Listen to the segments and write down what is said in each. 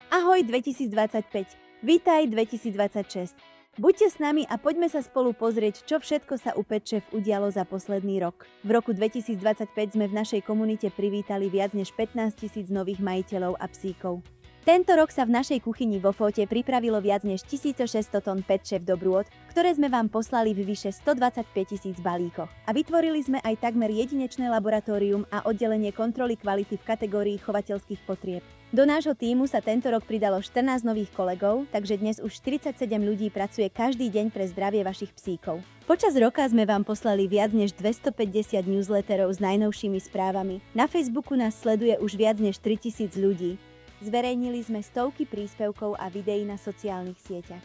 Ahoj 2025, vítaj 2026. Buďte s nami a poďme sa spolu pozrieť, čo všetko sa u Pet Chef udialo za posledný rok. V roku 2025 sme v našej komunite privítali viac než 15 000 nových majiteľov a psíkov. Tento rok sa v našej kuchyni vo Fóte pripravilo viac než 1600 tón Pet Chef dobrôt, ktoré sme vám poslali v vyše 125 000 balíkoch. A vytvorili sme aj takmer jedinečné laboratórium a oddelenie kontroly kvality v kategórii chovateľských potrieb. Do nášho tímu sa tento rok pridalo 14 nových kolegov, takže dnes už 47 ľudí pracuje každý deň pre zdravie vašich psíkov. Počas roka sme vám poslali viac než 250 newsletterov s najnovšími správami. Na Facebooku nás sleduje už viac než 3000 ľudí. Zverejnili sme stovky príspevkov a videí na sociálnych sieťach.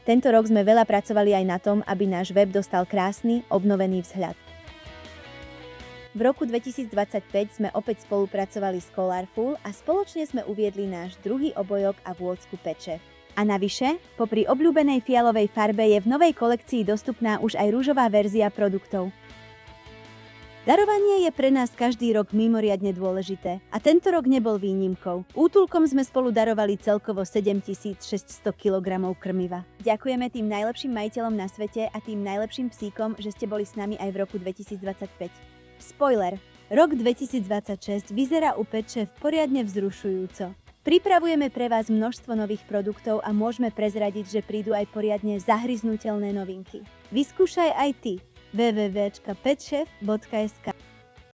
Tento rok sme veľa pracovali aj na tom, aby náš web dostal krásny, obnovený vzhľad. V roku 2025 sme opäť spolupracovali s Colorful a spoločne sme uviedli náš druhý obojok a vôcku Pet Chef. A navyše, popri obľúbenej fialovej farbe je v novej kolekcii dostupná už aj ružová verzia produktov. Darovanie je pre nás každý rok mimoriadne dôležité a tento rok nebol výnimkou. Útulkom sme spolu darovali celkovo 7600 kg krmiva. Ďakujeme tým najlepším majiteľom na svete a tým najlepším psíkom, že ste boli s nami aj v roku 2025. Spoiler! Rok 2026 vyzerá u Pet Chef poriadne vzrušujúco. Pripravujeme pre vás množstvo nových produktov a môžeme prezradiť, že prídu aj poriadne zahryznuteľné novinky. Vyskúšaj aj ty www.petchef.sk